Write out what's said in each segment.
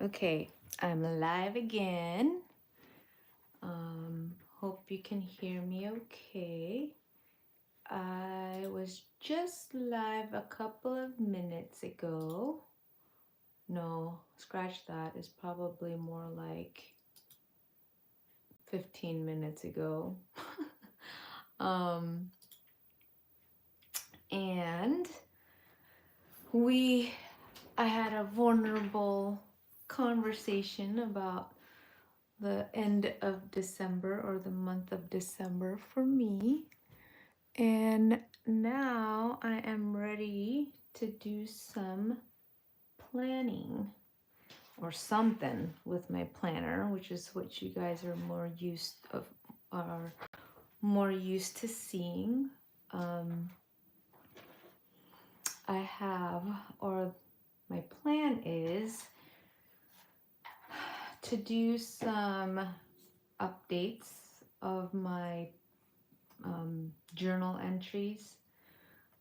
Okay, I'm live again. Hope you can hear me okay. I was just live a couple of minutes ago. No, scratch that. It's probably more like 15 minutes ago. um, and I had a vulnerable conversation about the end of December or the month of December for me. And now I am ready to do some planning or something with my planner, which is what you guys are more used to seeing. Um, I have, or my plan is to do some updates of my journal entries.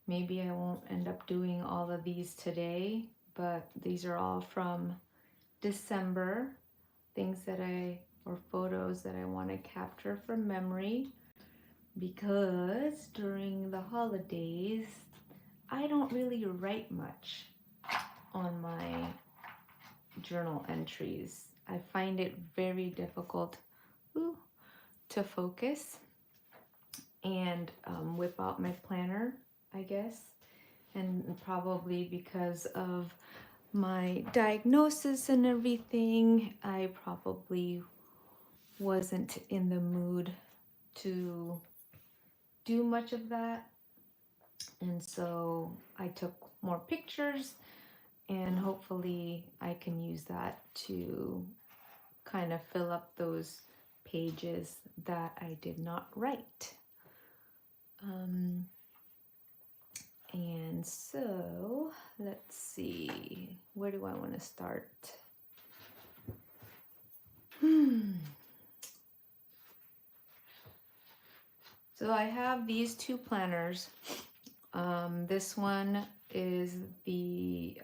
Maybe I won't end up doing all of these today, but these are all from December, or photos that I want to capture from memory, because during the holidays, I don't really write much on my journal entries. I find it very difficult to focus and whip out my planner, I guess. And probably because of my diagnosis and everything, I probably wasn't in the mood to do much of that. And so I took more pictures, and hopefully I can use that to kind of fill up those pages that I did not write. And so let's see, where do I want to start? So I have these two planners. This one is the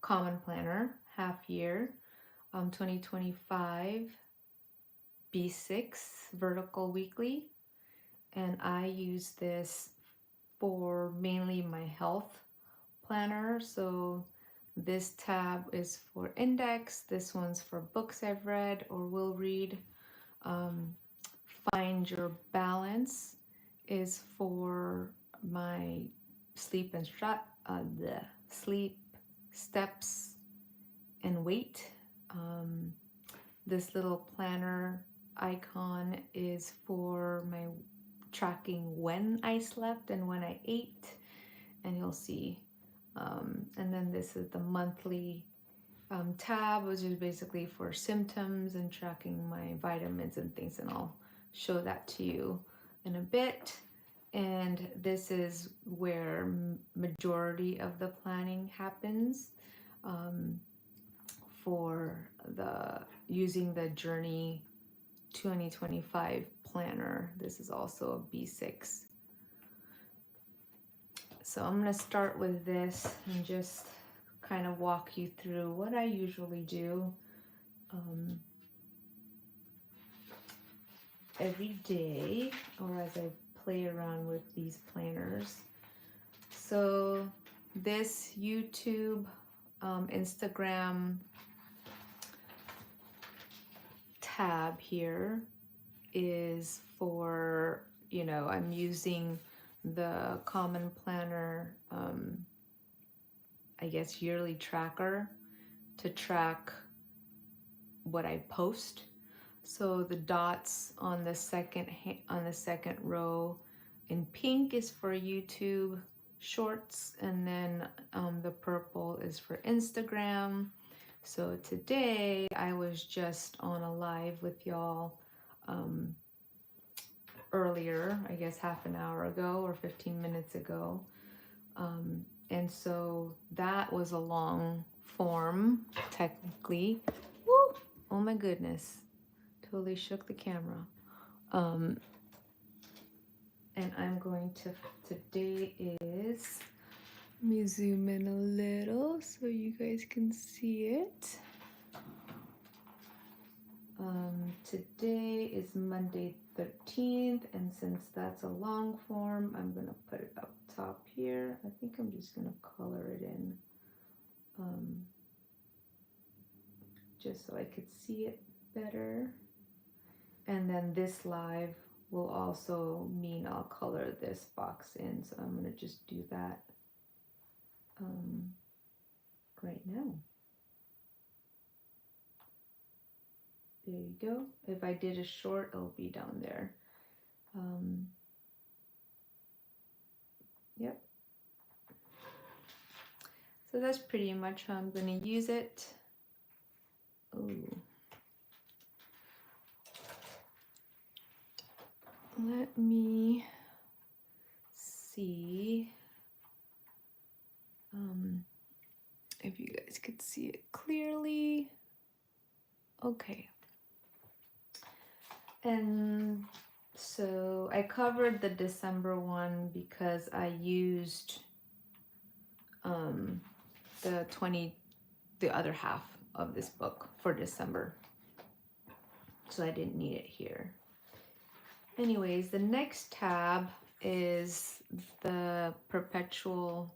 Common Planner half year, 2025 B6 vertical weekly, and I use this for mainly my health planner. So this tab is for index, this one's for books I've read or will read. Find Your Balance is for my sleep and the sleep, steps, and weight. This little planner icon is for my tracking when I slept and when I ate, and you'll see. And then this is the monthly tab, which is basically for symptoms and tracking my vitamins and things, and I'll show that to you in a bit. And this is where majority of the planning happens, for using the Journey 2025 planner. This is also a B6. So I'm going to start with this and just kind of walk you through what I usually do every day, or as I play around with these planners. So this YouTube, Instagram tab here is for, I'm using the Common Planner, I guess, yearly tracker to track what I post. So the dots on the second row in pink is for YouTube Shorts, and then the purple is for Instagram. So today I was just on a live with y'all earlier, I guess half an hour ago or 15 minutes ago. And so that was a long form, technically. Woo! Oh my goodness. Totally shook the camera. And I'm going to, today is, let me zoom in a little so you guys can see it. today is Monday 13th, and since that's a long form, I'm gonna put it up top here. I think I'm just gonna color it in just so I could see it better. And then this live will also mean I'll color this box in, so I'm gonna just do that right now. There you go. If I did a short, it'll be down there. Yep. So that's pretty much how I'm going to use it. Ooh. Let me see if you guys could see it clearly. Okay. And so I covered the December one because I used the other half of this book for December, so I didn't need it here. Anyways, the next tab is the perpetual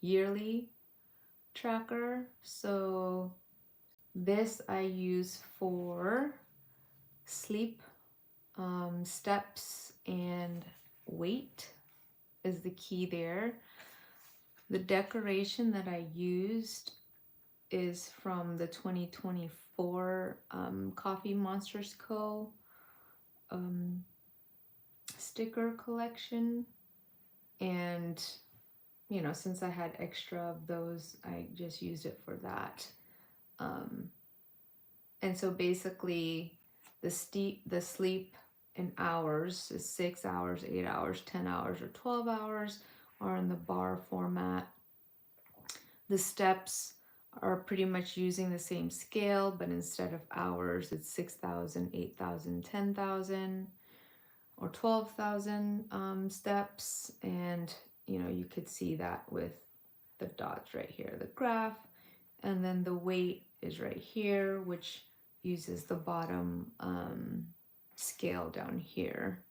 yearly tracker. So this I use for sleep, steps, and weight is the key there. The decoration that I used is from the 2024 Coffee Monsters Co. Sticker collection, and you know, since I had extra of those, I just used it for that. And so basically the sleep in hours is 6 hours, 8 hours, 10 hours, or 12 hours are in the bar format. The steps are pretty much using the same scale, but instead of hours, it's 6,000, 8,000, 10,000, or 12,000 steps. And you know, you could see that with the dots right here, the graph. And then the weight is right here, which uses the bottom scale down here.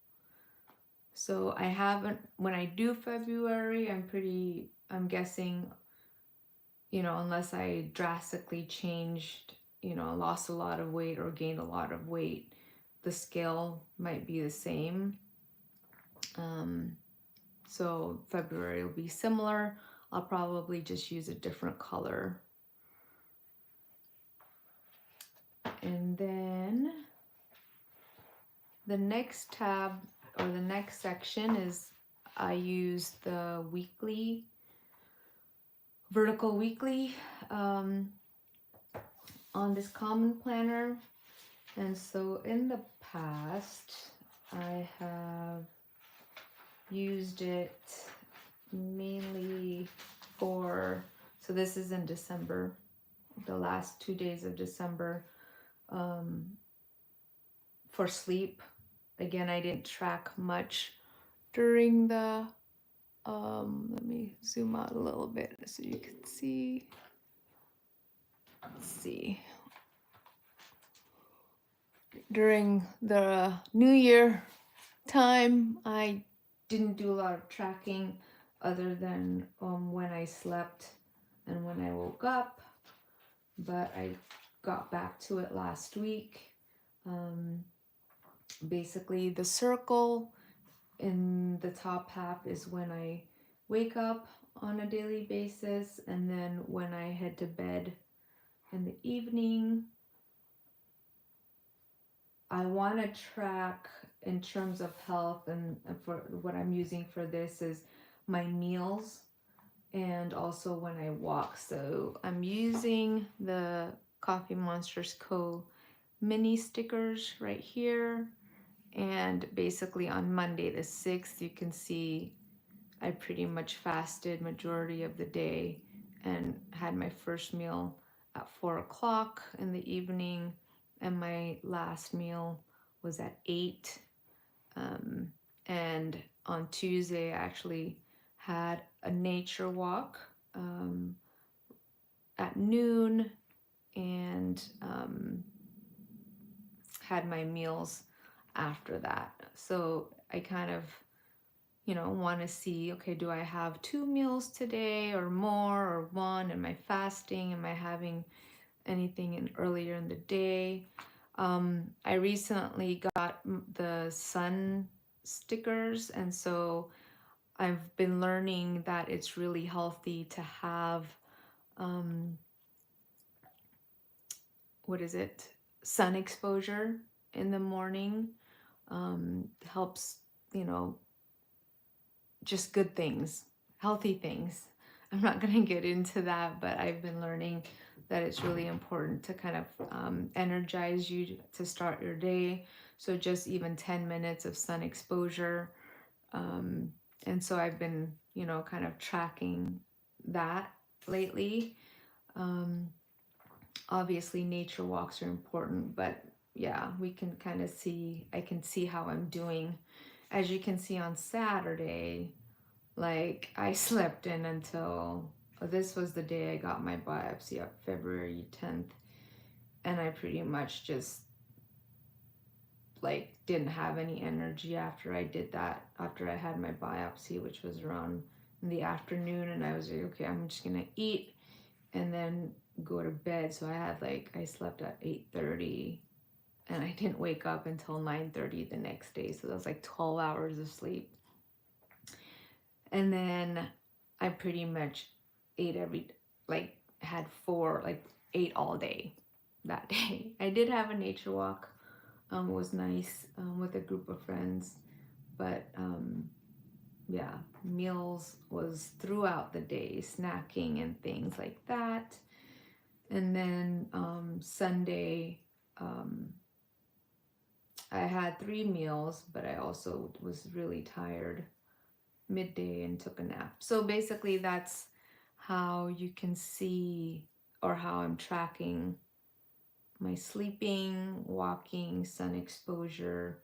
So I haven't, when I do February, I'm guessing, you know, unless I drastically changed, you know, lost a lot of weight or gained a lot of weight, the scale might be the same. So February will be similar. I'll probably just use a different color. And then the next tab, or the next section, is I use the weekly, vertical weekly on this common planner. And so in the past, I have used it mainly for, so this is in December, the last 2 days of December, for sleep. Again, I didn't track much during the, let me zoom out a little bit so you can see. Let's see. During the New Year time, I didn't do a lot of tracking other than when I slept and when I woke up, but I got back to it last week. Basically, the circle in the top half is when I wake up on a daily basis, and then when I head to bed in the evening. I want to track in terms of health, and for what I'm using for this is my meals and also when I walk. So I'm using the Coffee Monsters Co. mini stickers right here. And basically on Monday the 6th, you can see I pretty much fasted majority of the day and had my first meal at 4 o'clock in the evening, and my last meal was at 8. And on Tuesday I actually had a nature walk at noon, and had my meals after that. So I kind of, want to see, okay, do I have 2 meals today or more or one? Am I fasting? Am I having anything earlier in the day? I recently got the sun stickers, and so I've been learning that it's really healthy to have, um, what is it? Sun exposure in the morning. Helps, just good things, healthy things. I'm not going to get into that, but I've been learning that it's really important to kind of energize you to start your day. So just even 10 minutes of sun exposure. And so I've been, kind of tracking that lately. Obviously, nature walks are important, but yeah, we can kind of see, I can see how I'm doing. As you can see on Saturday, like I slept in until this was the day I got my biopsy up February 10th, and I pretty much just like didn't have any energy after I did that, after I had my biopsy, which was around in the afternoon, and I was like, okay, I'm just gonna eat and then go to bed. So I slept at 8:30 and I didn't wake up until 9:30 the next day. So that was like 12 hours of sleep. And then I pretty much ate ate all day that day. I did have a nature walk. It was nice with a group of friends. But yeah, meals was throughout the day, snacking and things like that. And then Sunday, I had 3 meals, but I also was really tired midday and took a nap. So basically that's how you can see, or how I'm tracking my sleeping, walking, sun exposure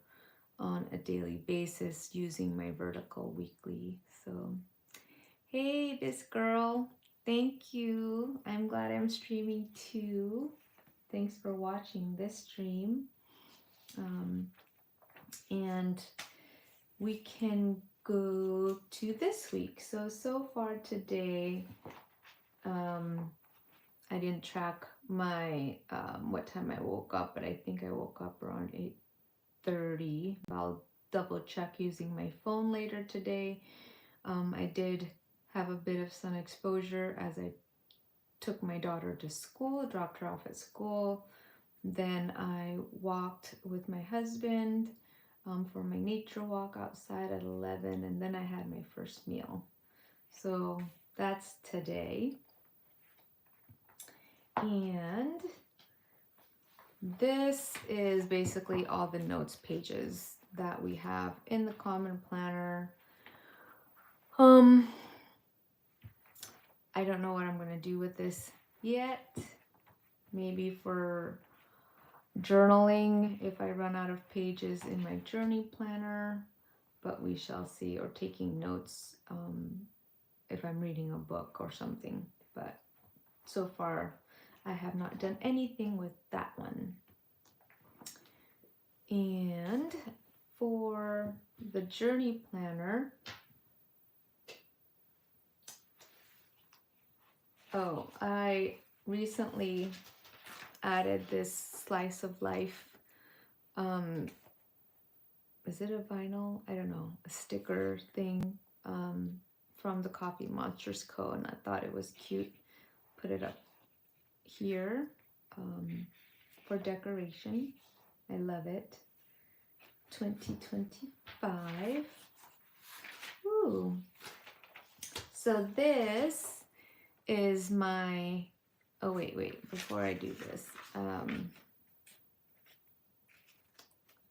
on a daily basis using my vertical weekly. So hey, this girl, thank you. I'm glad I'm streaming too. Thanks for watching this stream. And we can go to this week. So far today, I didn't track my what time I woke up, but I think I woke up around 8:30. I'll double check using my phone later today. I did have a bit of sun exposure as I took my daughter to school, dropped her off at school. Then I walked with my husband for my nature walk outside at 11, and then I had my first meal. So that's today. And this is basically all the notes pages that we have in the Common Planner. I don't know what I'm going to do with this yet. Maybe for journaling if I run out of pages in my journey planner, but we shall see, or taking notes if I'm reading a book or something. But so far I have not done anything with that one. And for the journey planner, I recently added this slice of life. Is it a vinyl? I don't know, a sticker thing from the Coffee Monsters Co. And I thought it was cute. Put it up here for decoration. I love it. 2025. Ooh. So this is my, oh wait, before I do this,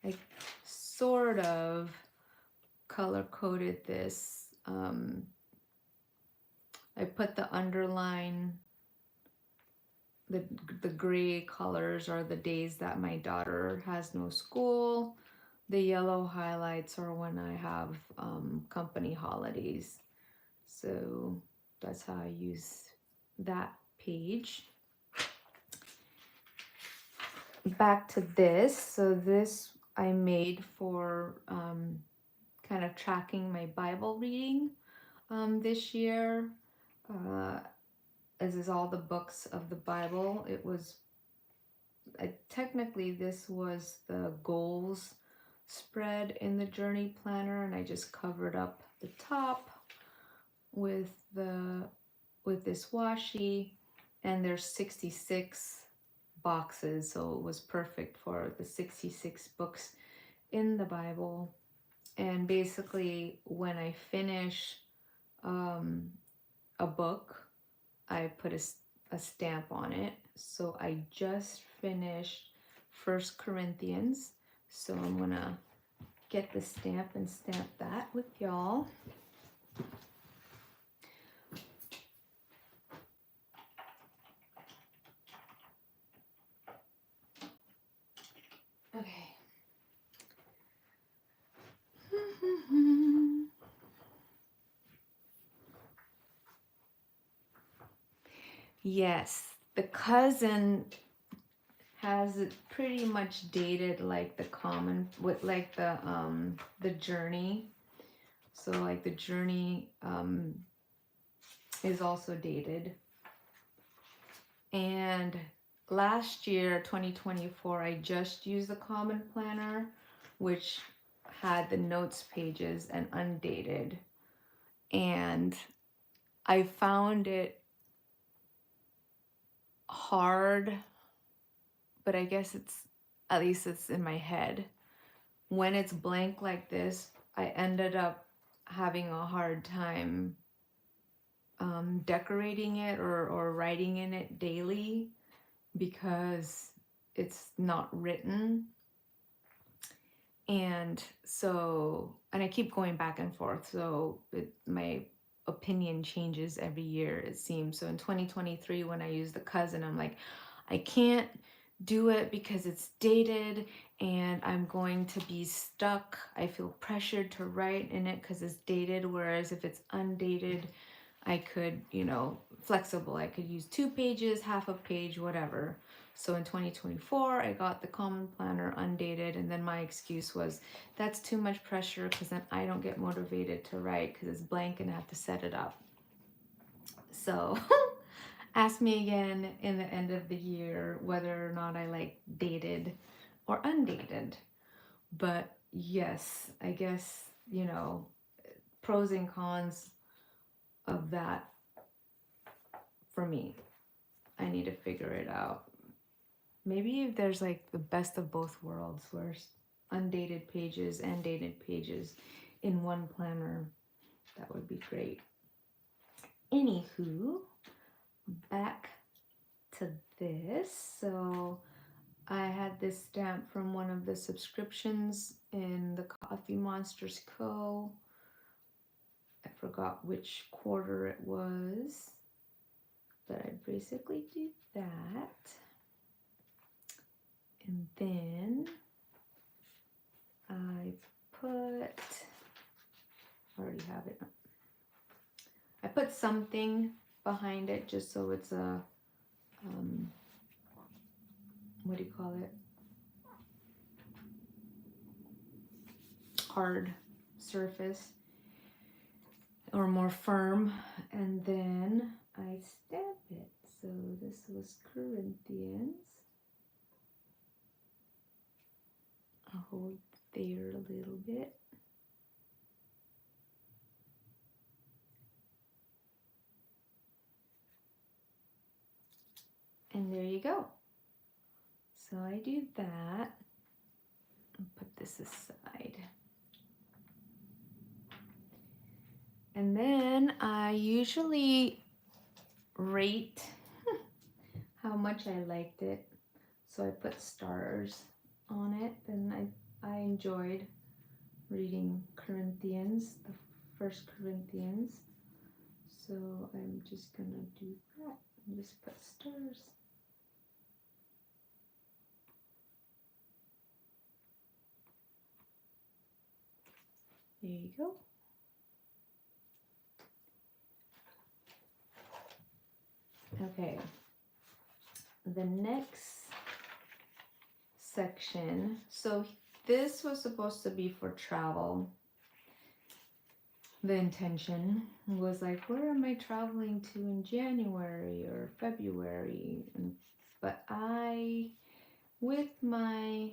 I sort of color coded this. I put the underline, the gray colors are the days that my daughter has no school. The yellow highlights are when I have company holidays. So that's how I use that page. back to this. So this I made for kind of tracking my Bible reading this year. As is all the books of the Bible. It was technically this was the goals spread in the journey planner, and I just covered up the top with this washi, and there's 66 boxes, so it was perfect for the 66 books in the Bible. And basically when I finish a book, I put a stamp on it. So I just finished 1 Corinthians, so I'm gonna get the stamp and stamp that with y'all. Okay. Yes, the cousin has it pretty much dated like the common with like the journey. So like the journey is also dated. And last year, 2024, I just used the common planner, which had the notes pages and undated. And I found it hard, but I guess at least it's in my head. When it's blank like this, I ended up having a hard time decorating it or writing in it daily because it's not written. And so, and I keep going back and forth. So my opinion changes every year, it seems. So in 2023, when I use the cousin, I'm like, I can't do it because it's dated and I'm going to be stuck. I feel pressured to write in it because it's dated. Whereas if it's undated, I could, flexible. I could use 2 pages, half a page, whatever. So in 2024, I got the common planner undated, and then my excuse was that's too much pressure because then I don't get motivated to write because it's blank and I have to set it up. So ask me again in the end of the year whether or not I like dated or undated. But yes, I guess, pros and cons of that for me. I need to figure it out. Maybe if there's like the best of both worlds where undated pages and dated pages in one planner, that would be great. Anywho, back to this. So I had this stamp from one of the subscriptions in the Coffee Monsters Co. I forgot which quarter it was, but I basically did that. And then I already have it. I put something behind it just so it's a, what do you call it? Hard surface or more firm. And then I stamp it. So this was Corinthians. I'll hold there a little bit. And there you go. So I do that. I'll put this aside. And then I usually rate how much I liked it. So I put stars on it, and I enjoyed reading Corinthians, the 1 Corinthians. So I'm just gonna do that and just put stars. There you go. Okay. The next section. So this was supposed to be for travel. The intention was like, where am I traveling to in January or February? But with my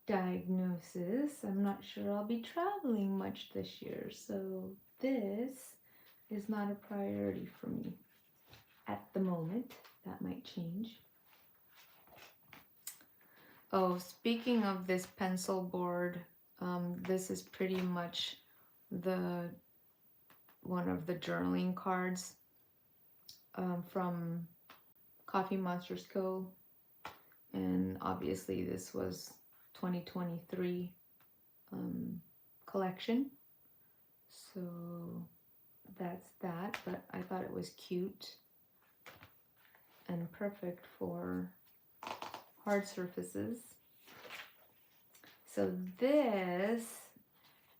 diagnosis, I'm not sure I'll be traveling much this year. So this is not a priority for me at the moment. That might change. Oh, speaking of this pencil board, this is pretty much one of the journaling cards from Coffee Monsters Co. And obviously this was 2023 collection. So that's that, but I thought it was cute and perfect for hard surfaces. So this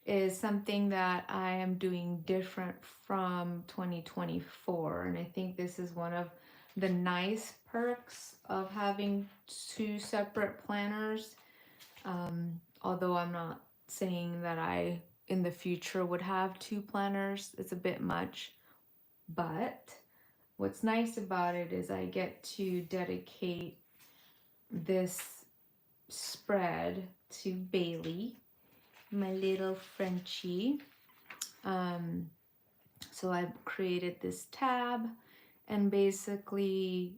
is something that I am doing different from 2024, and I think this is one of the nice perks of having two separate planners. Although I'm not saying that I in the future would have two planners, it's a bit much, but what's nice about it is I get to dedicate this spread to Bailey, my little Frenchie. So I've created this tab, and basically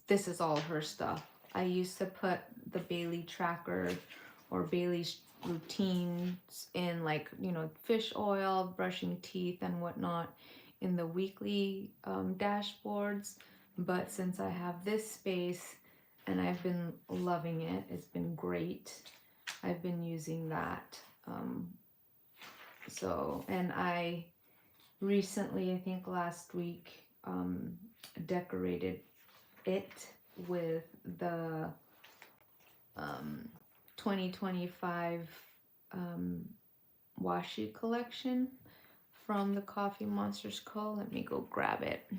this is all her stuff. I used to put the Bailey tracker or Bailey's routines in, like, you know, fish oil, brushing teeth and whatnot in the weekly dashboards. But since I have this space and I've been loving it, it's been great. I've been using that. And I recently, I think last week, decorated it with the 2025 washi collection from the Coffee Monsters Co. Let me go grab it.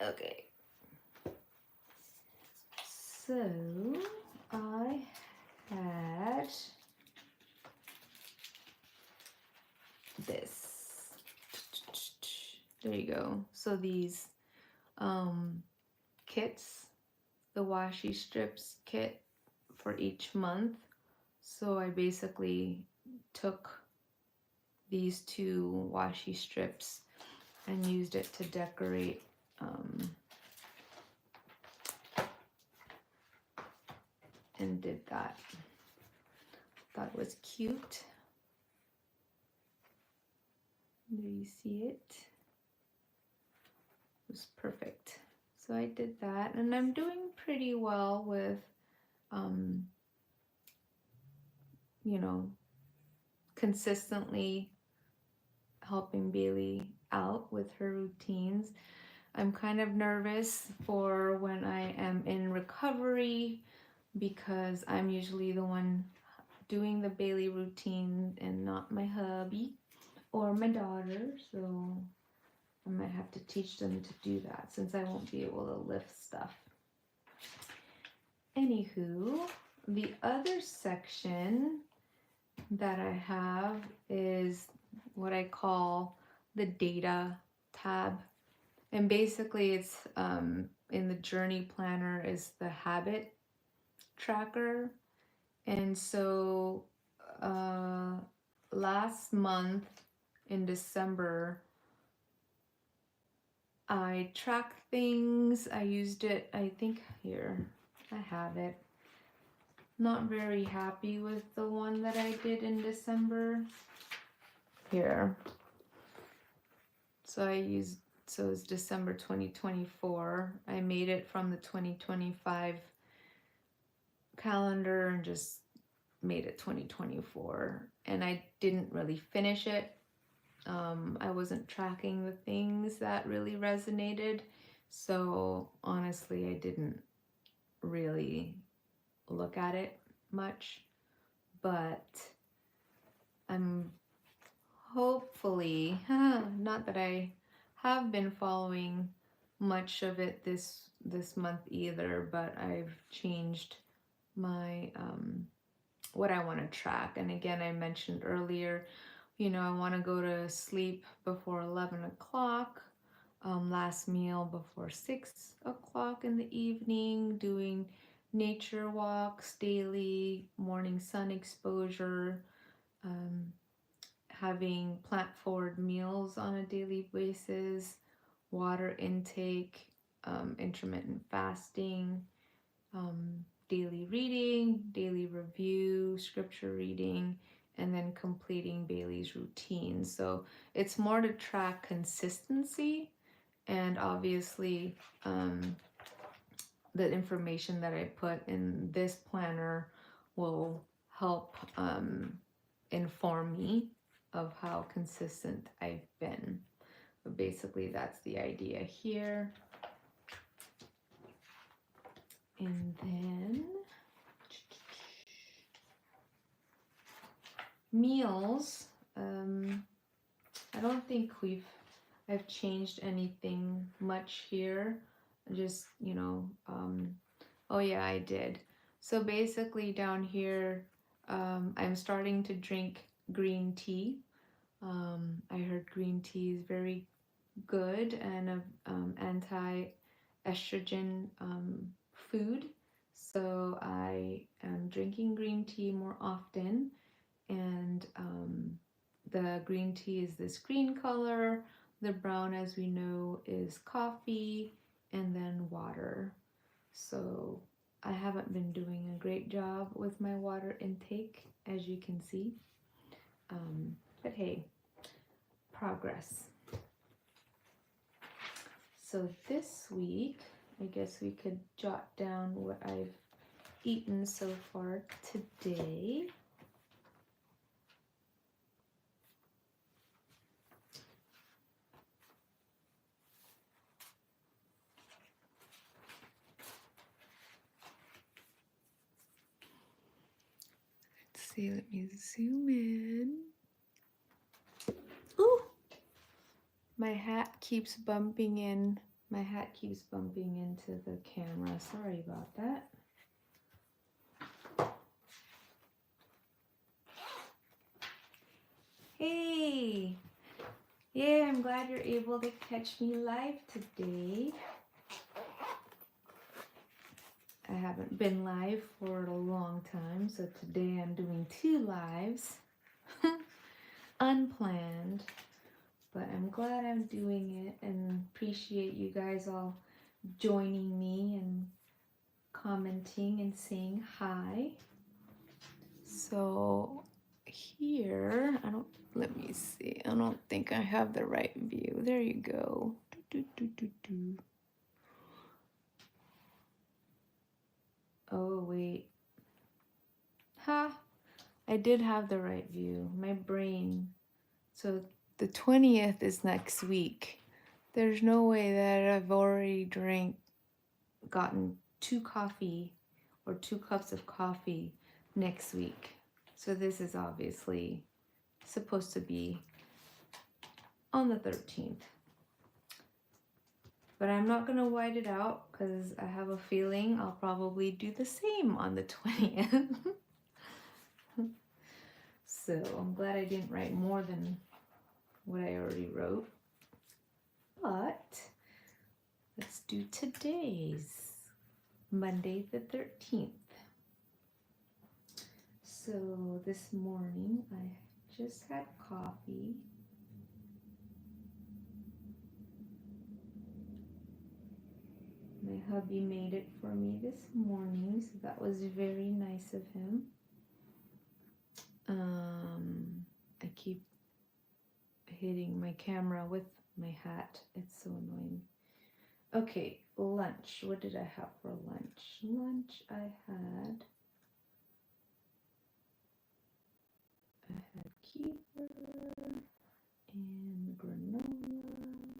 Okay. So I had this. There you go. So these kits, the washi strips kit for each month. So I basically took these two washi strips and used it to decorate and did that. Thought it was cute. Do you see it? It was perfect. So I did that, and I'm doing pretty well with you know, consistently helping Bailey out with her routines. I'm kind of nervous for when I am in recovery, because I'm usually the one doing the Bailey routine and not my hubby or my daughter. So I might have to teach them to do that, since I won't be able to lift stuff. Anywho, the other section that I have is what I call the data tab. And basically it's in the journey planner is the habit tracker. And so last month in December, I tracked things. I used it, I think here, I have it. Not very happy with the one that I did in December. Here. So it's December 2024. I made it from the 2025 calendar and just made it 2024. And I didn't really finish it. I wasn't tracking the things that really resonated. So honestly, I didn't really look at it much. But I'm hopefully, not that I have been following much of it this month either, but I've changed my what I want to track. And again, I mentioned earlier, you know, I want to go to sleep before 11 o'clock, last meal before 6 o'clock in the evening, doing nature walks daily, morning sun exposure, um, having plant forward meals on a daily basis, water intake, intermittent fasting, daily reading, daily review, scripture reading, and then completing Bailey's routine. So it's more to track consistency, and obviously the information that I put in this planner will help inform me of how consistent I've been. But basically that's the idea here. And then meals, I don't think I've changed anything much here. Just, you know, oh yeah, I did. So basically down here, I'm starting to drink green tea. I heard green tea is very good and a anti-estrogen food. So I am drinking green tea more often, and the green tea is this green color. The brown, as we know, is coffee, and then water. So I haven't been doing a great job with my water intake, as you can see. But hey, progress. So this week, I guess we could jot down what I've eaten so far today. Let's see, let me zoom in. Ooh! My hat keeps bumping in. My hat keeps bumping into the camera. Sorry about that. Hey! Yeah, I'm glad you're able to catch me live today. I haven't been live for a long time, so today I'm doing 2 lives. Unplanned, but I'm glad I'm doing it and appreciate you guys all joining me and commenting and saying hi. So here, let me see. I don't think I have the right view. There you go. Oh, wait. Ha! I did have the right view. My brain. So the 20th is next week. There's no way that I've already gotten 2 coffee or 2 cups of coffee next week. So this is obviously supposed to be on the 13th. But I'm not going to white it out because I have a feeling I'll probably do the same on the 20th. So I'm glad I didn't write more than what I already wrote. But let's do today's, Monday the 13th. So this morning I just had coffee. My hubby made it for me this morning, so that was very nice of him. I keep hitting my camera with my hat. It's so annoying. Okay, lunch. What did I have for lunch? Lunch I had kefir and granola.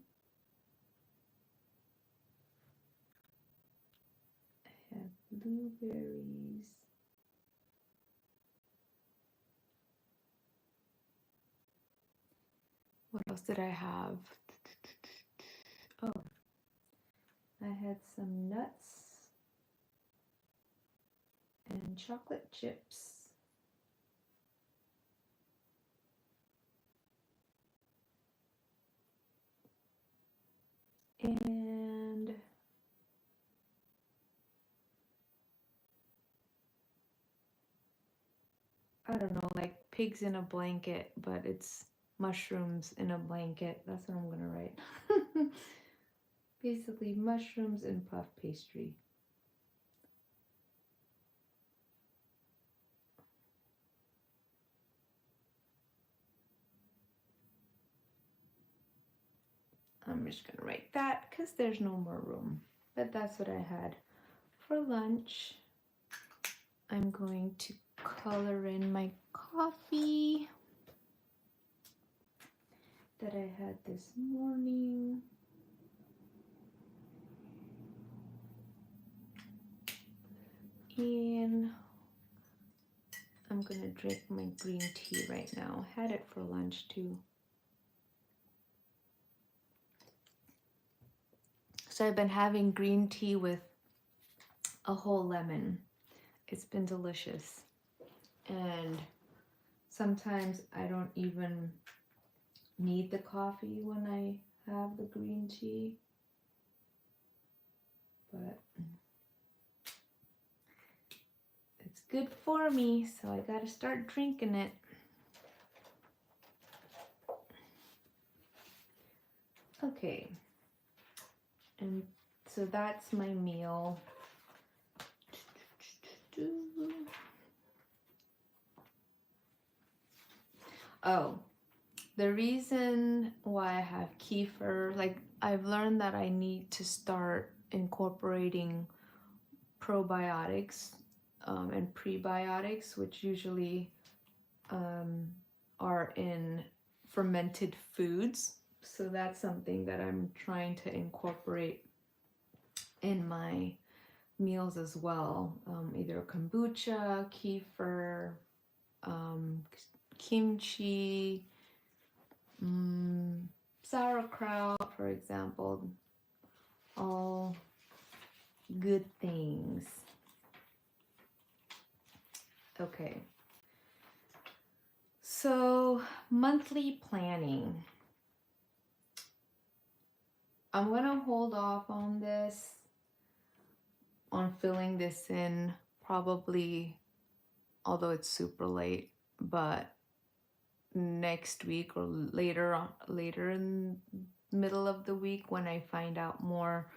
I had blueberries. What else did I have? I had some nuts and chocolate chips. And I don't know, like pigs in a blanket, but it's mushrooms in a blanket. That's what I'm gonna write. Basically, mushrooms and puff pastry. I'm just gonna write that because there's no more room. But that's what I had for lunch. I'm going to color in my coffee that I had this morning. And I'm gonna drink my green tea right now. Had it for lunch too. So I've been having green tea with a whole lemon. It's been delicious. And sometimes I don't even need the coffee when I have the green tea. But it's good for me, so I gotta start drinking it. Okay. And so that's my meal. Oh, the reason why I have kefir, like I've learned that I need to start incorporating probiotics and prebiotics, which usually are in fermented foods. So that's something that I'm trying to incorporate in my meals as well. Either kombucha, kefir, kimchi, sauerkraut, for example. All good things. Okay. So, monthly planning. I'm gonna hold off on this, on filling this in, probably, although it's super late, but next week or later in middle of the week when I find out more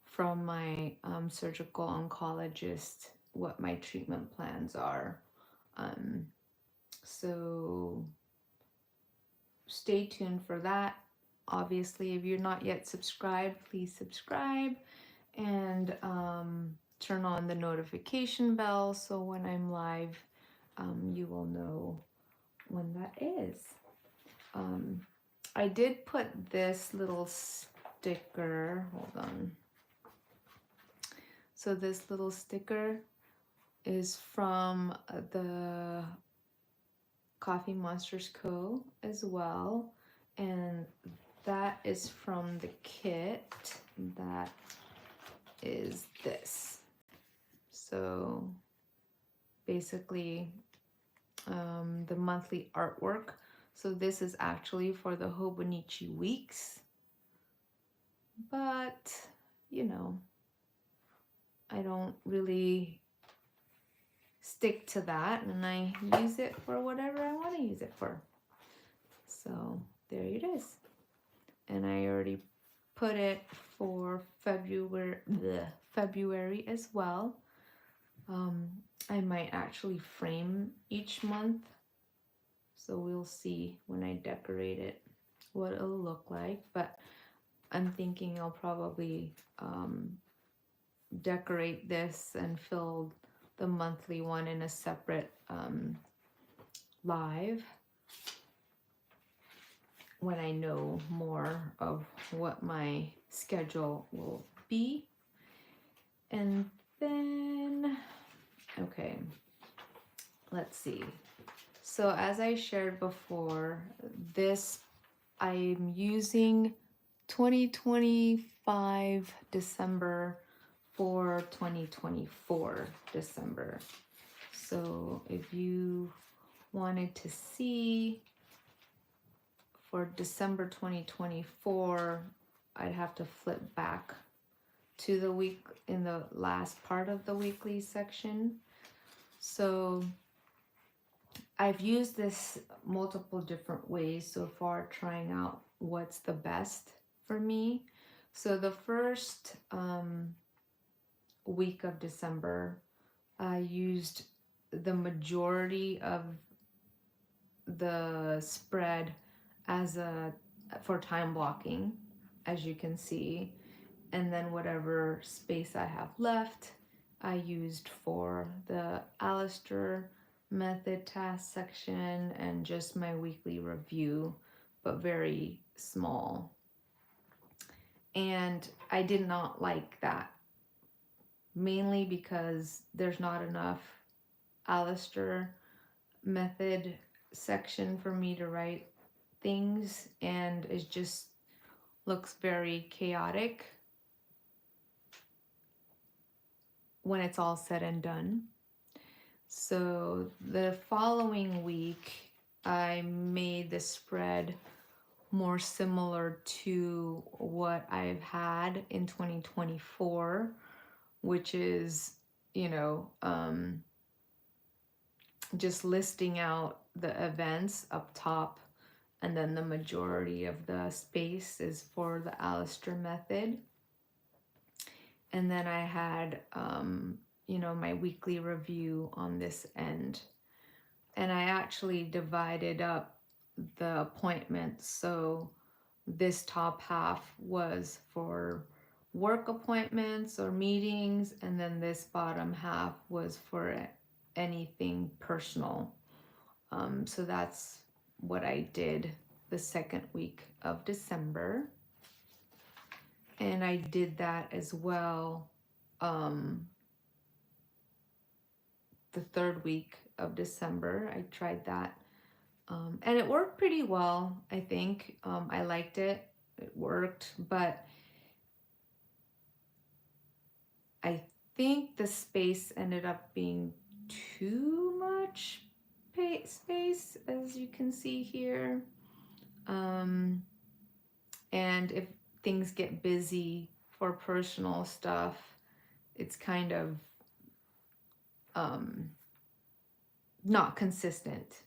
from my surgical oncologist what my treatment plans are. So stay tuned for that. Obviously, if you're not yet subscribed, please subscribe and turn on the notification bell so when I'm live, you will know when that is. I did put this little sticker, hold on. So this little sticker is from the Coffee Monsters Co. as well. And that is from the kit. That is this. So basically the monthly artwork. So this is actually for the Hobonichi weeks. But, you know, I don't really stick to that, and I use it for whatever I want to use it for. So there it is. And I already put it for February as well. I might actually frame each month, so we'll see when I decorate it what it'll look like. But I'm thinking I'll probably decorate this and fill the monthly one in a separate live when I know more of what my schedule will be. And then, okay, let's see. So as I shared before, this I'm using 2025 5 December for 2024 December. So if you wanted to see for December 2024, I'd have to flip back to the week in the last part of the weekly section. So I've used this multiple different ways so far, trying out what's the best for me. So the first week of December, I used the majority of the spread for time blocking, as you can see, and then whatever space I have left I used for the Alistair method task section and just my weekly review, but very small. And I did not like that, mainly because there's not enough Alistair method section for me to write things, and it just looks very chaotic when it's all said and done. So the following week, I made the spread more similar to what I've had in 2024, which is, just listing out the events up top, and then the majority of the space is for the Alistair method. And then I had, my weekly review on this end. And I actually divided up the appointments. So this top half was for work appointments or meetings, and then this bottom half was for anything personal. So that's what I did the second week of December. And I did that as well the third week of December. I tried that. And it worked pretty well, I think. I liked it. It worked, but I think the space ended up being too much space, as you can see here. And if things get busy for personal stuff, it's kind of not consistent.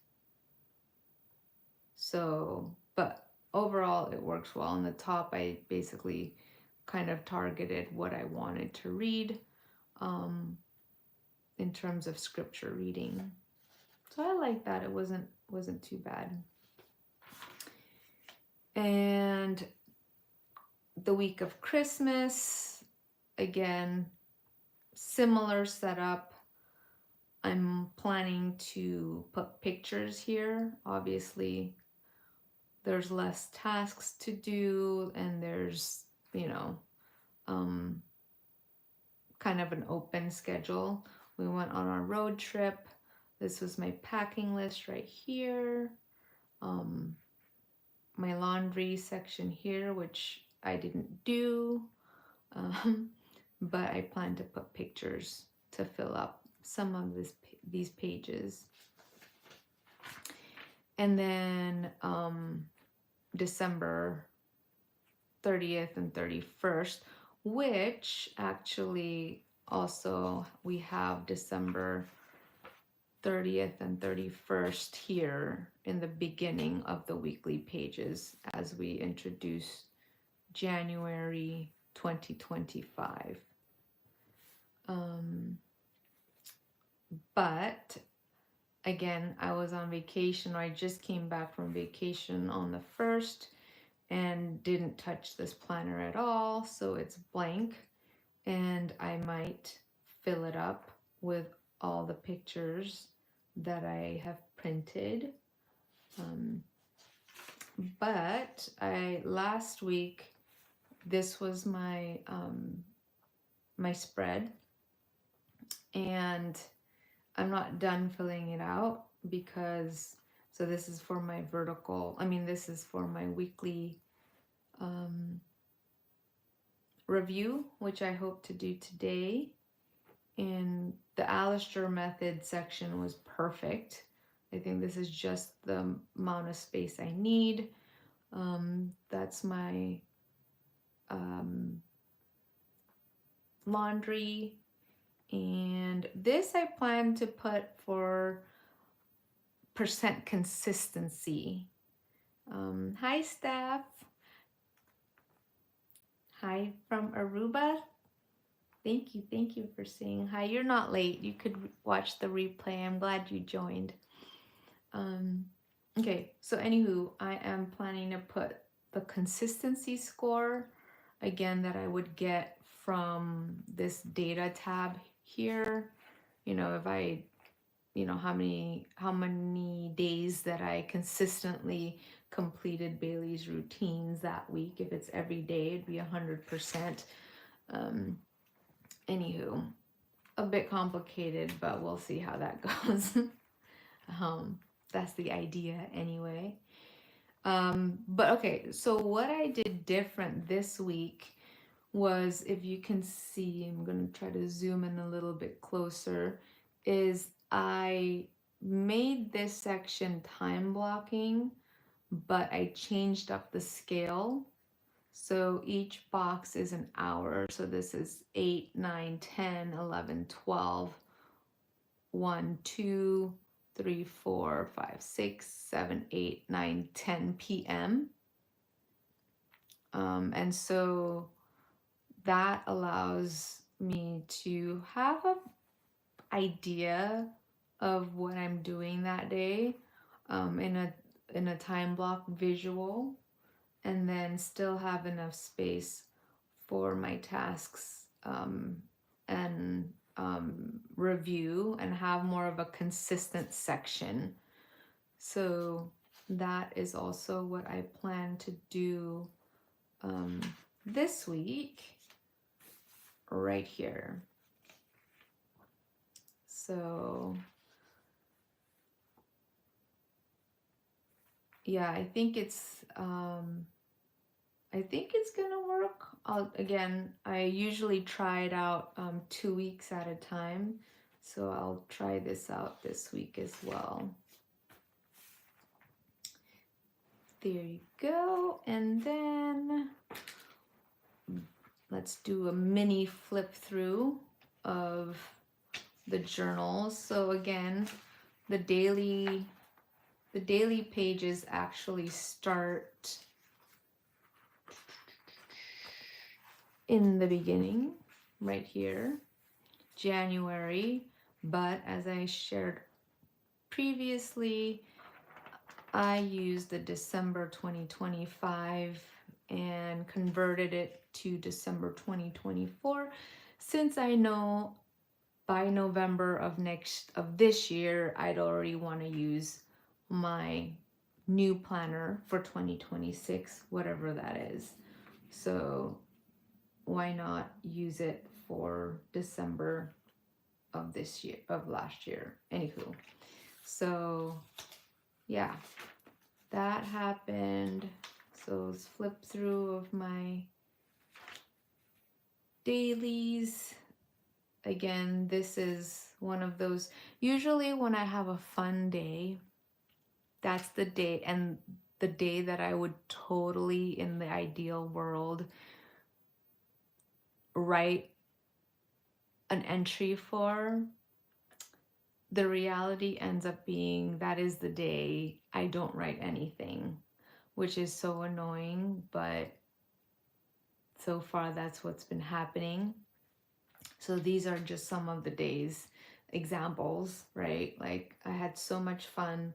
So, but overall it works well. On the top, I basically kind of targeted what I wanted to read in terms of scripture reading. So I like that. It wasn't too bad. And the week of Christmas, again, similar setup. I'm planning to put pictures here. Obviously, there's less tasks to do, and there's, kind of an open schedule. We went on our road trip. This was my packing list right here. My laundry section here, which I didn't do, but I plan to put pictures to fill up some of these pages. And then December 30th and 31st, which actually also we have December 30th and 31st here in the beginning of the weekly pages as we introduce January 2025. But again, I was on vacation, or I just came back from vacation on the 1st and didn't touch this planner at all, so it's blank, and I might fill it up with all the pictures that I have printed. But last week, this was my my spread, and I'm not done filling it out because, so this is for my this is for my weekly review, which I hope to do today. And the Alistair method section was perfect. I think this is just the amount of space I need. That's my laundry. And this I plan to put for percent consistency. Hi, Steph. Hi from Aruba. Thank you for saying hi. You're not late. You could watch the replay. I'm glad you joined. Okay, so anywho, I am planning to put the consistency score again that I would get from this data tab here. You know, if I, you know, how many days that I consistently completed Bailey's routines that week. If it's every day, it'd be 100%. Anywho, a bit complicated, but we'll see how that goes. That's the idea anyway. But okay, so what I did different this week was, if you can see, I'm going to try to zoom in a little bit closer, is I made this section time blocking, but I changed up the scale. So each box is an hour. So this is 8, 9, 10, 11, 12, 1, 2, 3, 4, 5, 6, 7, 8, 9, 10 p.m. And so that allows me to have an idea of what I'm doing that day in a time block visual, and then still have enough space for my tasks and review, and have more of a consistent section. So that is also what I plan to do this week right here. So yeah, I think it's gonna work. I usually try it out 2 weeks at a time, so I'll try this out this week as well. There you go. And then let's do a mini flip through of the journals. So again, the daily pages actually start in the beginning, right here, January. But as I shared previously, I used the December 2025 and converted it to December 2024, since I know by November of this year I'd already want to use my new planner for 2026, whatever that is. So why not use it for December of last year? Anywho, so yeah, that happened. So let's flip through of my dailies. Again, this is one of those, usually when I have a fun day, that's the day, and the day that I would totally, in the ideal world, write an entry for. The reality ends up being that is the day I don't write anything, which is so annoying, but so far that's what's been happening. So these are just some of the days examples, right? Like I had so much fun,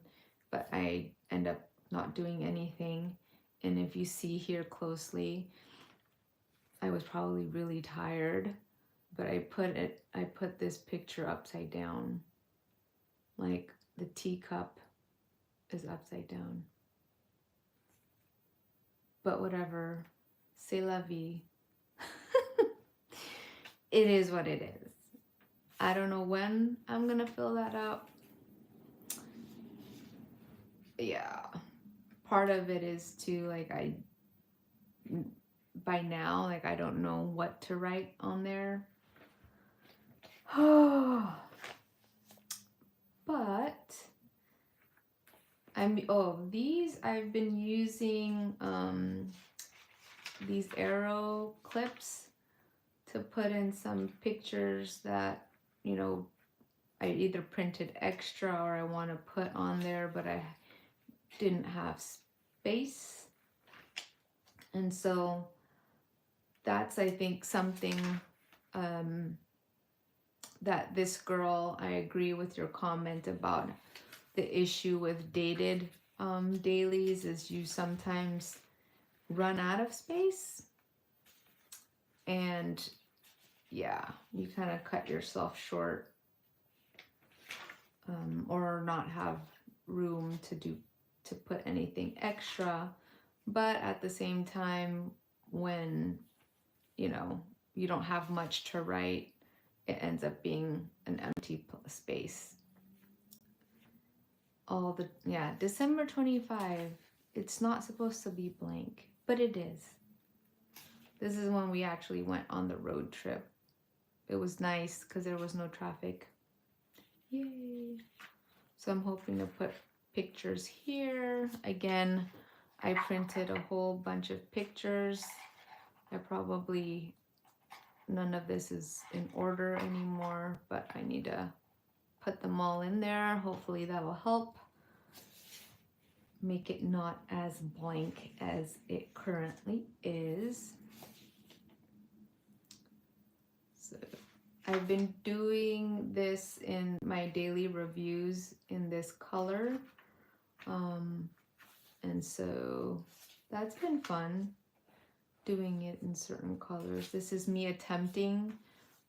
but I end up not doing anything. And if you see here closely, I was probably really tired, but I put this picture upside down. Like the teacup is upside down. But whatever, c'est la vie. It is what it is. I don't know when I'm gonna fill that up. Yeah. Part of it is too, like, by now, like I don't know what to write on there. But these I've been using these arrow clips to put in some pictures that, you know, I either printed extra or I want to put on there, but I didn't have space. And so that's, I think, something that this girl, I agree with your comment about the issue with dated dailies is you sometimes run out of space, and yeah, you kind of cut yourself short, or not have room to put anything extra. But at the same time, when you know you don't have much to write, it ends up being an empty space. December 25, it's not supposed to be blank, but it is. This is when we actually went on the road trip. It was nice because there was no traffic. Yay! So I'm hoping to put pictures here. Again, I printed a whole bunch of pictures. None of this is in order anymore, but I need to put them all in there. Hopefully that will help make it not as blank as it currently is. So I've been doing this in my daily reviews in this color. And so that's been fun, doing it in certain colors. This is me attempting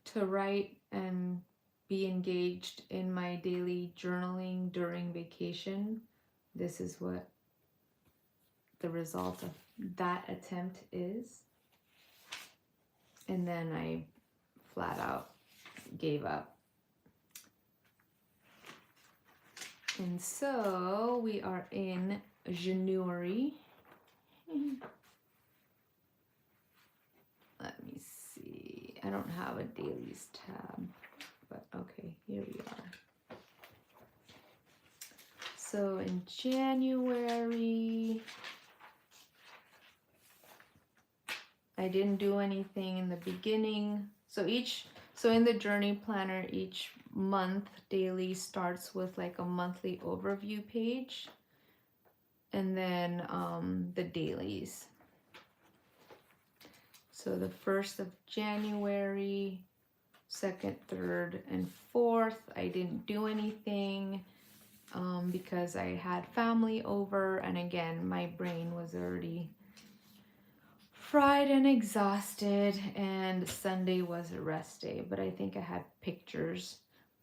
to write and be engaged in my daily journaling during vacation. This is what the result of that attempt is. And then I flat out gave up. And so we are in January. Let me see. I don't have a dailies tab, but okay, here we are. So in January, I didn't do anything in the beginning. So in the journey planner, each month daily starts with like a monthly overview page, and then the dailies. So the 1st of January, 2nd, 3rd, and 4th, I didn't do anything because I had family over, and again, my brain was already fried and exhausted, and Sunday was a rest day. But I think I had pictures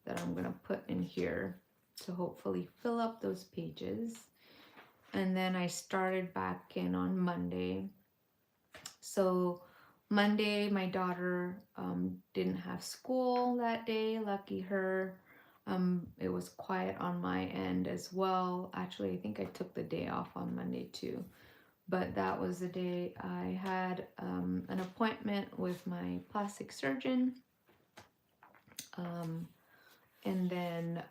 that I'm gonna put in here to hopefully fill up those pages. And then I started back in on Monday. So Monday, my daughter didn't have school that day, lucky her. It was quiet on my end as well. Actually, I think I took the day off on Monday too. But that was the day I had an appointment with my plastic surgeon. And then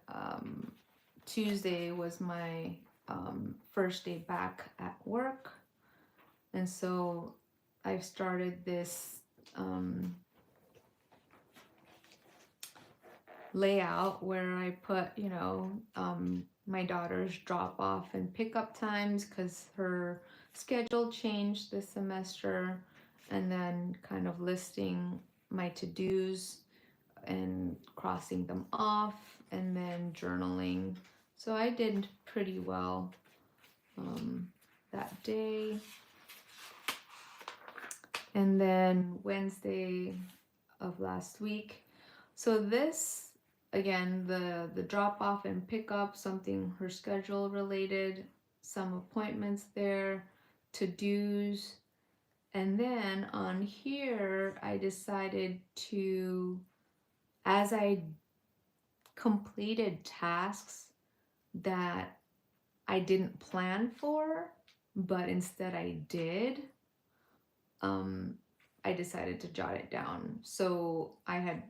Tuesday was my first day back at work. And so I've started this layout where I put, my daughter's drop off and pickup times because her schedule changed this semester, and then kind of listing my to-dos and crossing them off, and then journaling. So I did pretty well that day. And then Wednesday of last week. So this, again, the drop off and pick up, something her schedule related, some appointments there, to-dos. And then on here, I decided to, as I completed tasks that I didn't plan for, but instead I did, I decided to jot it down. So I had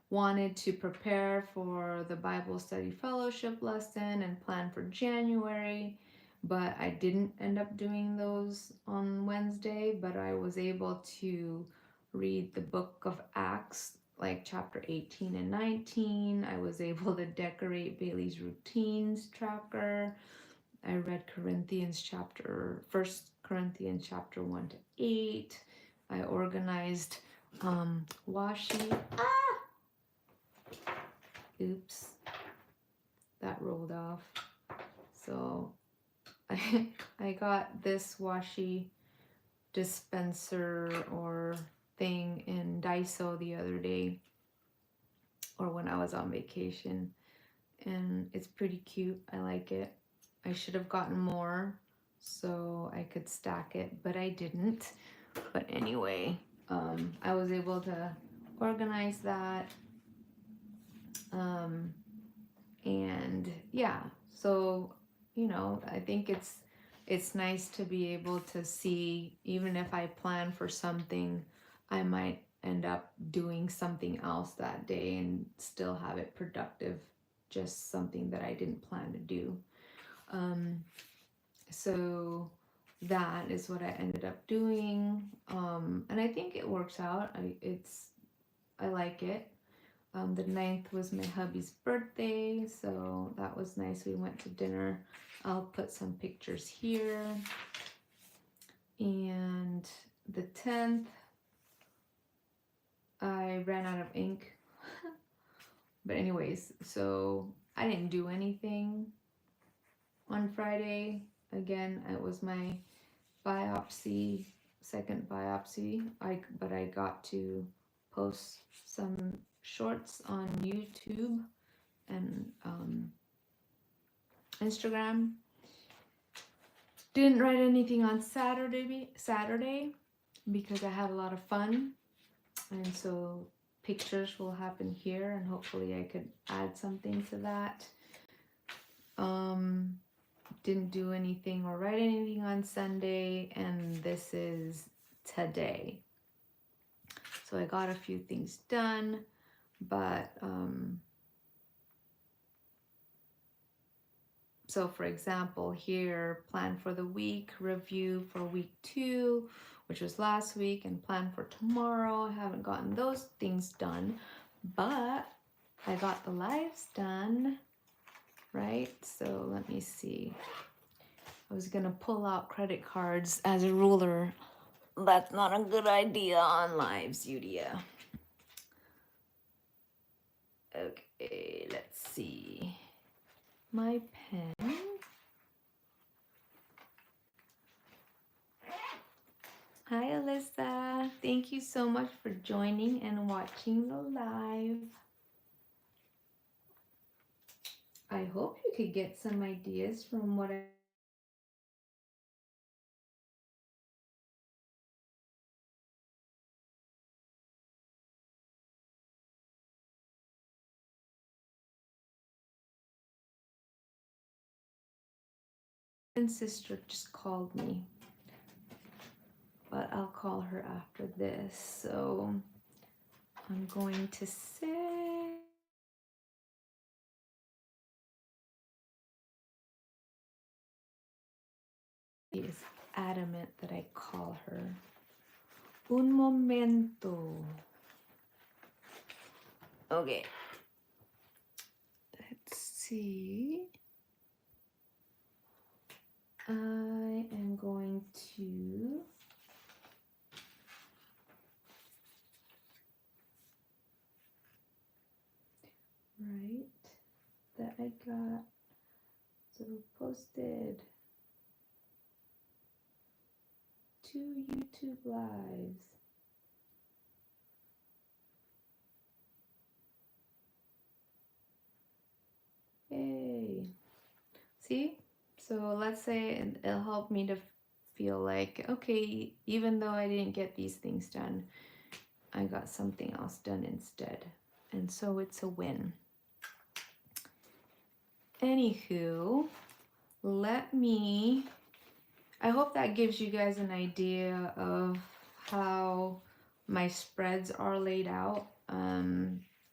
wanted to prepare for the Bible study fellowship lesson and plan for January, but I didn't end up doing those on Wednesday, but I was able to read the book of Acts, like chapter 18 and 19. I was able to decorate Bailey's routines tracker. I read First Corinthians chapter 1 to 8. I organized washi. Oops, that rolled off. So I got this washi dispenser or thing in Daiso the other day, or when I was on vacation, and it's pretty cute. I like it. I should have gotten more so I could stack it, but I didn't. But anyway, I was able to organize that. And yeah, so I think it's nice to be able to see, even if I plan for something, I might end up doing something else that day and still have it productive, just something that I didn't plan to do. So that is what I ended up doing, and I think it works out. I like it. The 9th was my hubby's birthday, so that was nice. We went to dinner. I'll put some pictures here. And the 10th, I ran out of ink. But anyways, so I didn't do anything on Friday. Again, it was my second biopsy. But I got to post some shorts on YouTube and Instagram. Didn't write anything on Saturday because I had a lot of fun, and so pictures will happen here, and hopefully I could add something to that. Didn't do anything or write anything on Sunday, and this is today. So I got a few things done, but so for example, here, plan for the week, review for week 2, which was last week, and plan for tomorrow. I haven't gotten those things done, but I got the lives done, right? So let me see. I was gonna pull out credit cards as a ruler. That's not a good idea on lives, Yudia. Okay, let's see. My pen. Hi, Alyssa. Thank you so much for joining and watching the live. I hope you could get some ideas from what I sister just called me, but I'll call her after this. So I'm going to say she is adamant that I call her. Un momento. Okay. Let's see. I am going to write that I got. So posted 2 YouTube lives. Yay. See? So let's say it'll help me to feel like, okay, even though I didn't get these things done, I got something else done instead. And so it's a win. Anywho, let me I hope that gives you guys an idea of how my spreads are laid out,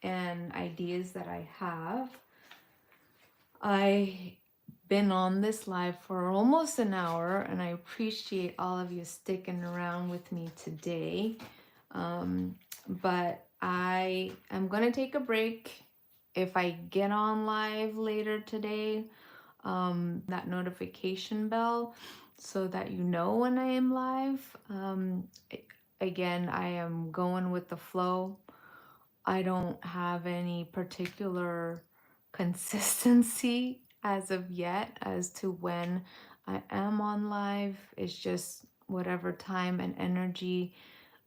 and ideas that I have. I been on this live for almost an hour, and I appreciate all of you sticking around with me today. But I am gonna take a break. If I get on live later today, that notification bell so that you know when I am live. Again, I am going with the flow. I don't have any particular consistency as of yet as to when I am on live. It's just whatever time and energy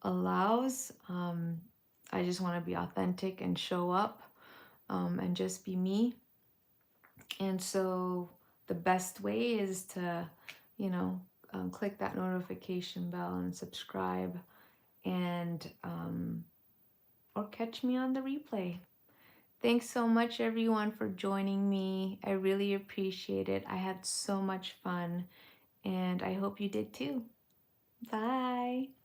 allows. I just want to be authentic and show up, and just be me. And so the best way is to, you know, click that notification bell and subscribe, and or catch me on the replay. Thanks so much, everyone, for joining me. I really appreciate it. I had so much fun, and I hope you did too. Bye.